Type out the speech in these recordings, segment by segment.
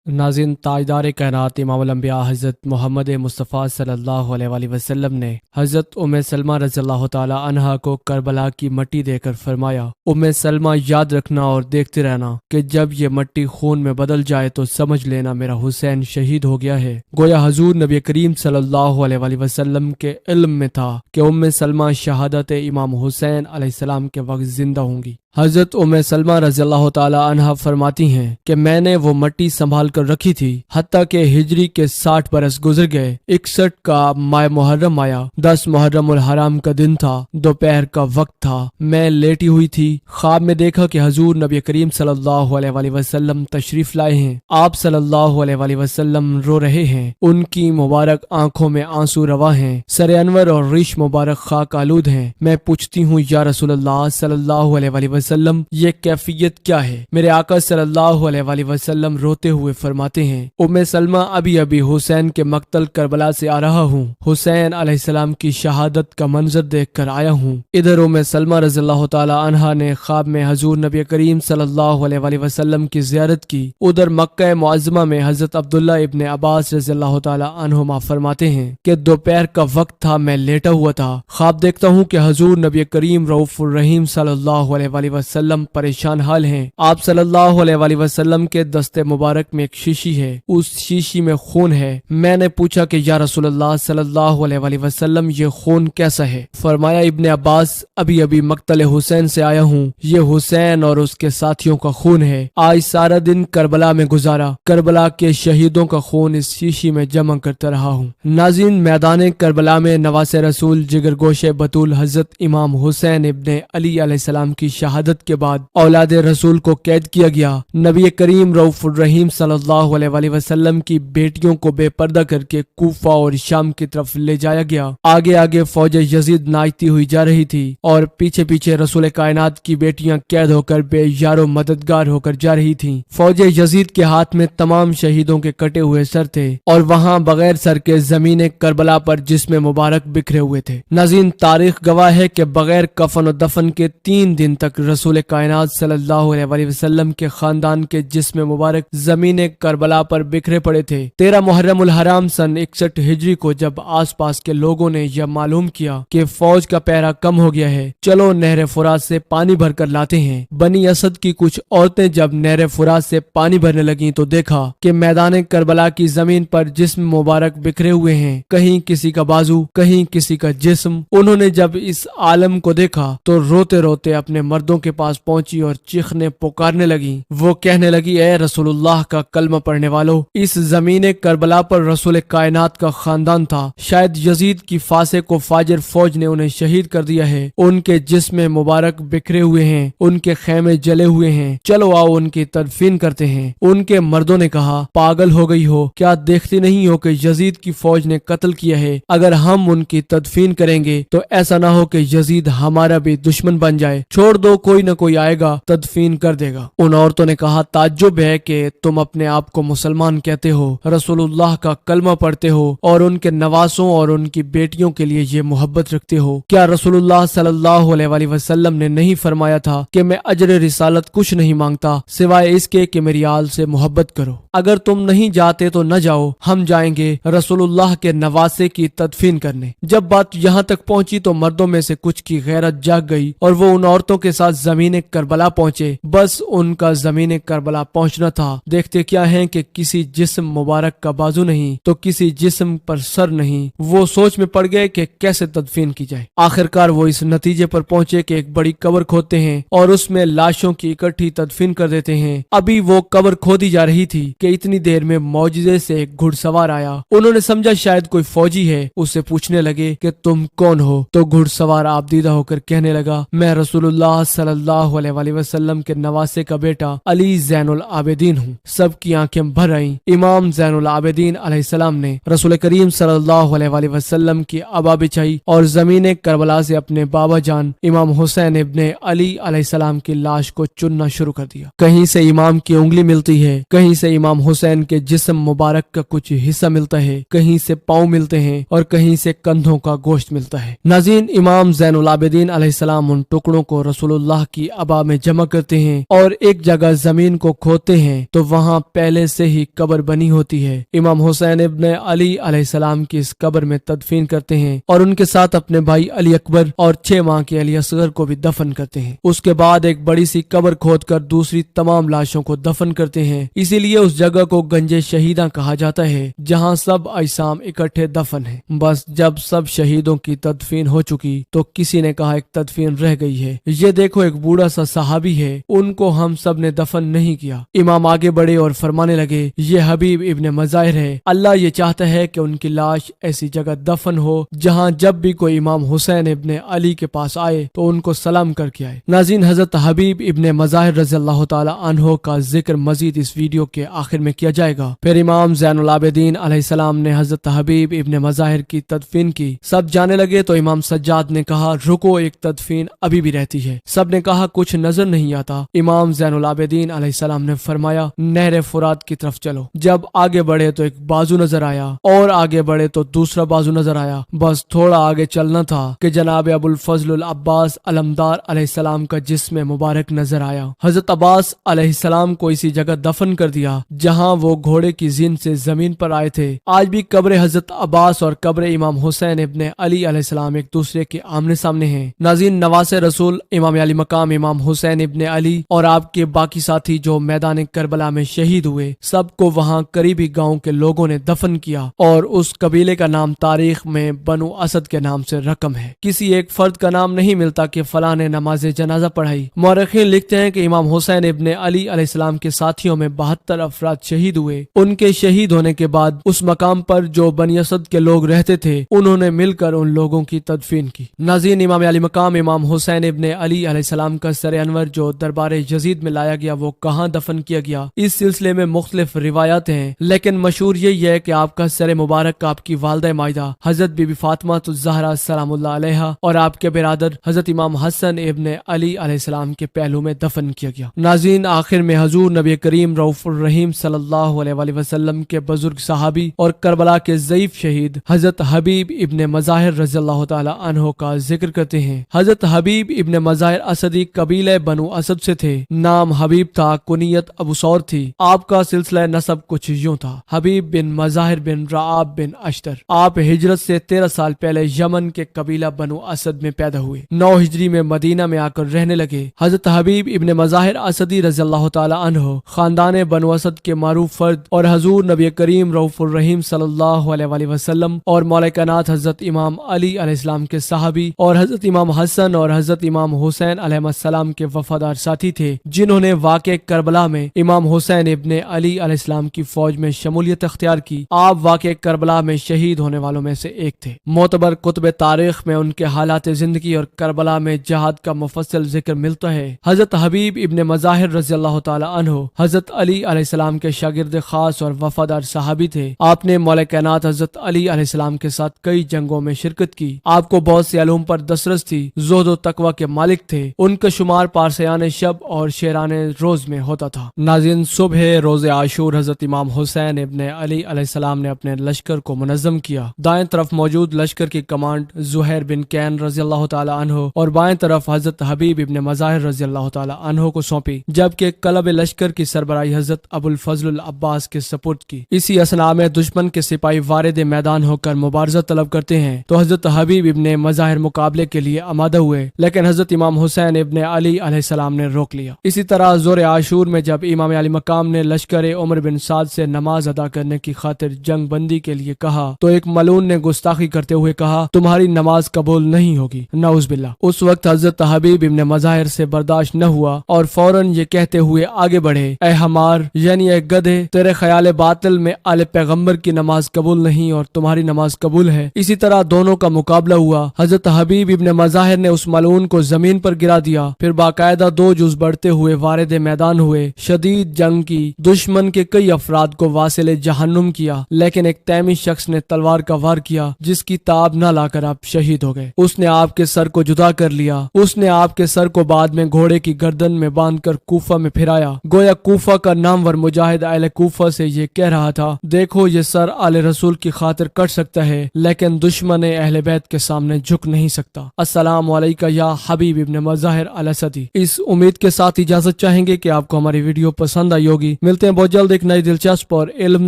ناظرین، تاجدار کائنات امام الانبیاء حضرت محمد مصطفیٰ صلی اللہ علیہ وآلہ وسلم نے حضرت ام سلمہ رضی اللہ تعالی عنہا کو کربلا کی مٹی دے کر فرمایا، ام سلمہ یاد رکھنا اور دیکھتے رہنا کہ جب یہ مٹی خون میں بدل جائے تو سمجھ لینا میرا حسین شہید ہو گیا ہے۔ گویا حضور نبی کریم صلی اللہ علیہ وآلہ وسلم کے علم میں تھا کہ ام سلمہ شہادت امام حسین علیہ السلام کے وقت زندہ ہوں گی۔ حضرت ام سلمہ رضی اللہ تعالی عنہا فرماتی ہیں کہ میں نے وہ مٹی سنبھال کر رکھی تھی حتیٰ کہ ہجری کے 60 برس گزر گئے۔ 61 کا ماہ محرم آیا، 10 محرم الحرام کا دن تھا، دوپہر کا وقت تھا، میں لیٹی ہوئی تھی، خواب میں دیکھا کہ حضور نبی کریم صلی اللہ علیہ وآلہ وسلم تشریف لائے ہیں۔ آپ صلی اللہ علیہ وآلہ وسلم رو رہے ہیں، ان کی مبارک آنکھوں میں آنسو رواں ہیں، سر انور اور ریش مبارک خاک آلود ہیں۔ میں پوچھتی ہوں یا رسول اللہ صلی اللہ علیہ وآلہ وسلم یہ کیفیت کیا ہے؟ میرے آقا صلی اللہ علیہ وآلہ وسلم روتے ہوئے فرماتے ہیں، ام سلمہ ابھی حسین کے مقتل کربلا سے آ رہا ہوں، حسین علیہ السلام کی شہادت کا منظر دیکھ کر آیا ہوں۔ ادھر ام سلمہ رضی اللہ تعالی عنہا نے خواب میں حضور نبی کریم صلی اللہ علیہ وآلہ وسلم کی زیارت کی۔ ادھر مکہ معظمہ میں حضرت عبداللہ ابن عباس رضی اللہ تعالی عنہما فرماتے ہیں کہ دوپہر کا وقت تھا، میں لیٹا ہوا تھا، خواب دیکھتا ہوں کہ حضور نبی کریم رؤوف الرحیم صلی اللہ علیہ وآلہ وسلم پریشان حال ہیں۔ آپ صلی اللہ علیہ وآلہ وسلم کے دست مبارک میں ایک شیشی ہے، اس شیشی میں خون ہے۔ میں نے پوچھا کہ یا رسول اللہ صلی اللہ علیہ وآلہ وسلم یہ خون کیسا ہے؟ فرمایا ابن عباس ابھی مقتل حسین سے آیا ہوں، یہ حسین اور اس کے ساتھیوں کا خون ہے، آج سارا دن کربلا میں گزارا، کربلا کے شہیدوں کا خون اس شیشی میں جمع کرتا رہا ہوں۔ ناظرین، میدان کربلا میں نواس رسول جگر گوشہ بطول حضرت امام حسین ابن علی علیہ السلام کی شہادت کے بعد اولاد رسول کو قید کیا گیا۔ نبی کریم رؤوف الرحیم صلی اللہ علیہ وآلہ وسلم کی بیٹیوں کو بے پردہ کر کے کوفہ اور شام کی طرف لے جایا گیا۔ آگے فوج یزید ناچتی ہوئی جا رہی تھی اور پیچھے رسول کائنات کی بیٹیاں قید ہو کر بے یار و مددگار ہو کر جا رہی تھیں۔ فوج یزید کے ہاتھ میں تمام شہیدوں کے کٹے ہوئے سر تھے اور وہاں بغیر سر کے زمین کربلا پر جسم مبارک بکھرے ہوئے تھے۔ ناظرین، تاریخ گواہ ہے کہ بغیر کفن و دفن کے 3 دن تک رسول کائنات صلی اللہ علیہ وآلہ وسلم کے خاندان کے جسم مبارک زمین کربلا پر بکھرے پڑے تھے۔ 13 محرم الحرام سن 61 ہجری کو جب آس پاس کے لوگوں نے یہ معلوم کیا کہ فوج کا پہرا کم ہو گیا ہے، چلو نہر فرات سے پانی بھر کر لاتے ہیں، بنی اسد کی کچھ عورتیں جب نہر فرات سے پانی بھرنے لگیں تو دیکھا کہ میدان کربلا کی زمین پر جسم مبارک بکھرے ہوئے ہیں، کہیں کسی کا بازو، کہیں کسی کا جسم۔ انہوں نے جب اس عالم کو دیکھا تو روتے روتے اپنے مردوں کے پاس پہنچی اور چیخنے پکارنے لگی۔ وہ کہنے لگی، اے رسول اللہ کا کلمہ پڑھنے والو، اس زمین کربلا پر رسول کائنات کا خاندان تھا، شاید یزید کی فاسق و فاجر فوج نے انہیں شہید کر دیا ہے، ان کے جسم مبارک بکھرے ہوئے ہیں، ان کے خیمے جلے ہوئے ہیں، چلو آؤ ان کی تدفین کرتے ہیں۔ ان کے مردوں نے کہا، پاگل ہو گئی ہو کیا؟ دیکھتی نہیں ہو کہ یزید کی فوج نے قتل کیا ہے؟ اگر ہم ان کی تدفین کریں گے تو ایسا نہ ہو کہ یزید ہمارا بھی دشمن بن جائے، چھوڑ دو، کوئی نہ کوئی آئے گا تدفین کر دے گا۔ ان عورتوں نے کہا، تعجب ہے کہ تم اپنے آپ کو مسلمان کہتے ہو، رسول اللہ کا کلمہ پڑھتے ہو اور ان کے نواسوں اور ان کی بیٹیوں کے لیے یہ محبت رکھتے ہو، کیا رسول اللہ صلی اللہ علیہ وآلہ وسلم نے نہیں فرمایا تھا کہ میں اجر رسالت کچھ نہیں مانگتا سوائے اس کے کہ میری آل سے محبت کرو؟ اگر تم نہیں جاتے تو نہ جاؤ، ہم جائیں گے رسول اللہ کے نواسے کی تدفین کرنے۔ جب بات یہاں تک پہنچی تو مردوں میں سے کچھ کی غیرت جاگ گئی اور وہ ان عورتوں کے ساتھ زمین کربلا پہنچے۔ بس ان کا زمین کربلا پہنچنا تھا۔ دیکھتے کیا ہیں کہ کسی جسم مبارک کا بازو نہیں تو کسی جسم پر سر نہیں۔ وہ سوچ میں پڑ گئے کہ کیسے تدفین کی جائے۔ آخرکار وہ اس نتیجے پر پہنچے کہ ایک بڑی قبر کھودتے ہیں اور اس میں لاشوں کی اکٹھی تدفین کر دیتے ہیں۔ ابھی وہ قبر کھودی جا رہی تھی کہ اتنی دیر میں معجزے سے ایک گھڑ سوار آیا۔ انہوں نے سمجھا شاید کوئی فوجی ہے، اس سے پوچھنے لگے کہ تم کون ہو؟ تو گھڑ سوار آپ دیدہ ہو کر کہنے لگا، میں رسول اللہ صلی اللہ علیہ وآلہ وسلم کے نواسے کا بیٹا علی زین العابدین ہوں۔ سب کی آنکھیں بھر آئیں۔ امام زین العابدین علیہ السلام نے رسول کریم صلی اللہ علیہ وآلہ وسلم کی عبا بچھائی اور زمین کربلا سے اپنے بابا جان امام حسین ابن علی علیہ السلام کی لاش کو چننا شروع کر دیا۔ کہیں سے امام کی انگلی ملتی ہے، کہیں سے امام حسین کے جسم مبارک کا کچھ حصہ ملتا ہے، کہیں سے پاؤں ملتے ہیں اور کہیں سے کندھوں کا گوشت ملتا ہے۔ ناظرین، امام زین العابدین علیہ السلام ان ٹکڑوں کو رسول اللہ کی عبا میں جمع کرتے ہیں اور ایک جگہ زمین کو کھودتے ہیں تو وہاں पहले से ही कब्र बनी होती है। इमाम हुसैन इब्न अली अलैहिस्सलाम की इस कब्र में तदफीन करते हैं और उनके साथ अपने भाई अली अकबर और 6 माह के अली असगर को भी दफन करते हैं। उसके बाद एक बड़ी सी कब्र खोदकर दूसरी तमाम लाशों को दफन करते हैं। इसीलिए उस जगह को गंजे शहीदा कहा जाता है, जहाँ सब अजसाम इकट्ठे दफन है। बस जब सब शहीदों की तदफीन हो चुकी तो किसी ने कहा एक तदफीन रह गई है, ये देखो एक बूढ़ा सा सहाबी है, उनको हम सब ने दफन नहीं किया। इमाम आगे बढ़े और फरमाने लगे, ये हबीब इब्ने मज़ाहिर है, अल्लाह ये चाहता है कि उनकी लाश ऐसी जगह दफन हो जहाँ जब भी कोई इमाम हुसैन इब्ने अली के पास आए तो उनको सलाम करके आए। नाज़रीन, हजरत हबीब इब्ने मज़ाहिर रज़ियल्लाहु ताला अन्हो का जिक्र मजीद इस वीडियो के आखिर में किया जाएगा। फिर इमाम ज़ैनुल आबिदीन अलैहिस्सलाम ने हजरत हबीब इब्ने मज़ाहिर की तदफीन की। सब जाने लगे तो इमाम सज्जाद ने कहा, रुको, एक तदफीन अभी भी रहती है। सब ने कहा, कुछ नजर नहीं आता। इमाम ज़ैनुल आबिदीन अलैहिस्सलाम ने फरमाया, नहर फुरात की तरफ चलो। जब आगे बढ़े तो एक बाजू नजर आया और आगे बढ़े तो दूसरा बाजू नजर आया। बस थोड़ा आगे चलना था कि जनाब अबुल फजल अब्बास अलमदार अलैहिस्सलाम का जिस्म मुबारक नजर आया। हजरत अब्बास अलैहिस्सलाम को इसी जगह दफन कर दिया जहां वो घोड़े की जिन से जमीन पर आए थे। आज भी कब्र हजरत अब्बास और कब्र इमाम हुसैन इब्ने अली अलैहिस्सलाम एक दूसरे के आमने सामने हैं। नाज़रीन, नवासे रसूल इमाम अली मकाम इमाम हुसैन इब्ने अली और आपके बाकी साथी जो मैदान करबला में शहीद हुए, सबको वहां करीबी गांव के लोगों ने दफन किया और उस कबीले का नाम तारीख में बनु असद के नाम से रकम है। किसी एक फर्द का नाम नहीं मिलता कि फलां ने नमाज जनाजा पढ़ाई। मौरखीन लिखते हैं कि इमाम हुसैन इब्ने अली अलैहिस्सलाम के साथियों में 72 अफराद शहीद हुए। उनके शहीद होने के बाद उस मकाम पर जो बनी असद के लोग रहते थे, उन्होंने मिलकर उन लोगों की तदफीन की। नाज़रीन, इमाम अली मकाम इमाम हुसैन इब्ने अली अलैहिस्सलाम का सर अनवर जो दरबार यजीद में लाया गया, वो कहाँ दफन किया गया, इस सिलसिले में मुख्तलिफ रिवायात हैं, लेकिन मशहूर यही है कि आपका सर मुबारक आपकी वालिदा मायदा हजरत बीबी फातिमा ज़हरा सलामुल्लाह अलैहा और आपके बिरादर हजरत इमाम हसन इब्ने अली अलैहिस्सलाम के पहलू में दफन किया गया। नाज़रीन, आखिर में हुजूर नबी करीम रऊफुर रहीम सल्लल्लाहु अलैहि वसल्लम के बुजुर्ग सहाबी और करबला के ज़ईफ शहीद हजरत हबीब इब्ने मज़ाहिर रज़ियल्लाहु ताला अन्हो का जिक्र करते हैं। हजरत हबीब इब्ने मज़ाहिर असदी कबीले बनु असद से थे। नाम हबीब था, कुनियत अबू सौर थी। आपका सिलसिला नसब कुछ यूं था, हबीब बिन मज़ाहिर बिन रआब बिन अश्तर। आप हिजरत से 13 साल पहले यमन के कबीला बनु असद में पैदा हुए। 9 हिजरी में मदीना में आकर रहने लगे। हजरत हबीब इब्ने मज़ाहिर असदी रज़ियल्लाहु ताला अन्हो खानदान बनु असद के मारूफ फर्द और हुजूर नबी करीम रऊफुर रहीम सल्लल्लाहु अलैहि वसल्लम और मौला कायनात हजरत इमाम अली अलैहिस्सलाम के सहाबी और हजरत इमाम हसन और हजरत इमाम हुसैन अलैहिस्सलाम के वफादार साथी थे, जिन्होंने वाक़े करबला में इमाम हुसैन इब्ने अली अलैहिस्सलाम की फौज में शमूलियत अख्तियार की। आप वाक़े करबला में शहीद होने वालों में से एक थे। मोतबर कुतुब तारीख में उनके हालात जिंदगी और करबला में जहाद का मुफस्सल जिक्र मिलता है। हजरत हबीब इब्ने मज़ाहिर रज़ियल्लाहु ताला अन्हो हजरत अली अलैहिस्सलाम के शागिर्द खास और वफादार सहाबी थे। आपने मौला कायनात हजरत अली अलैहिस्सलाम के साथ कई जंगों में शिरकत की। आपको बहुत सी अलूम पर दस्तरस थी। ज़ुहद और तकवा के मालिक थे। उनका शुमार पारसियान शब और शेराने रोज में होता था। नाज़रीन, सुबह रोज आशूर हजरत इमाम हुसैन इब्ने अली अलैहिस्सलाम ने अपने लश्कर को मुनज़्ज़म किया। दाएं तरफ मौजूद लश्कर की कमांड ज़ुहैर बिन कैन रज़ियल्लाहु ताला अन्हो और बाएं तरफ हजरत हबीब इब्ने मज़ाहिर रज़ियल्लाहु ताला अन्हो को सौंपी, जबकि कलब लश्कर की सरबराही हजरत अबुल फजल अब्बास के सपुर्द की। इसी असना में दुश्मन के सिपाही वारिद मैदान होकर मुबारज़ा तलब करते हैं तो हजरत हबीब इब्ने मज़ाहिर मुकाबले के लिए आमादा हुए, लेकिन हजरत इमाम हुसैन इब्ने अली अलैहिस्सलाम ने रोक लिया। इसी तरह ज़ोर आशूर में जब इमाम अली मकाम ने लश्कर उमर बिन साद से नमाज अदा करने की खातिर जंग बंदी के लिए कहा तो एक मलून ने गुस्ताखी करते हुए कहा, तुम्हारी नमाज कबूल नहीं होगी, नऊज़ बिल्लाह। उस वक्त हजरत हबीब इब्ने मज़ाहिर से बर्दाश्त न हुआ और फौरन ये कहते हुए आगे बढ़े, ए हमार यानी ए गधे, तेरे ख्याल बातिल में आले पैगम्बर की नमाज कबूल नहीं और तुम्हारी नमाज कबूल है। इसी तरह दोनों का मुकाबला हुआ। हजरत हबीब इब्ने मज़ाहिर ने उस मलून को जमीन पर गिरा दिया। फिर बाकायदा 2 जुज बढ़ते हुए वारिद मैदान हुए। शदीद जंग की, दुश्मन के कई अफराद को वासिले जहन्नुम किया, लेकिन एक तैमी शख्स ने तलवार का वार किया जिसकी ताब न लाकर आप शहीद हो गए। उसने आपके सर को जुदा कर लिया। उसने आपके सर को बाद में घोड़े की गर्दन में बांधकर कूफा में फिराया। गोया कूफा का नामवर मुजाहिद अहले कूफा से ये कह रहा था, देखो ये सर आले रसूल की खातिर कट सकता है, लेकिन दुश्मन अहले बैत के सामने झुक नहीं सकता। अस्सलाम वालेकुम या हबीब इब्ने मज़ाहिर अल असदी। इस उम्मीद के साथ इजाजत चाहेंगे कि आपको हमारी वीडियो पसंद आई होगी। ملتے ہیں بہت جلد ایک نئی دلچسپ اور علم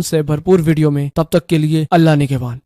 سے بھرپور ویڈیو میں، تب تک کے لیے اللہ نگہبان۔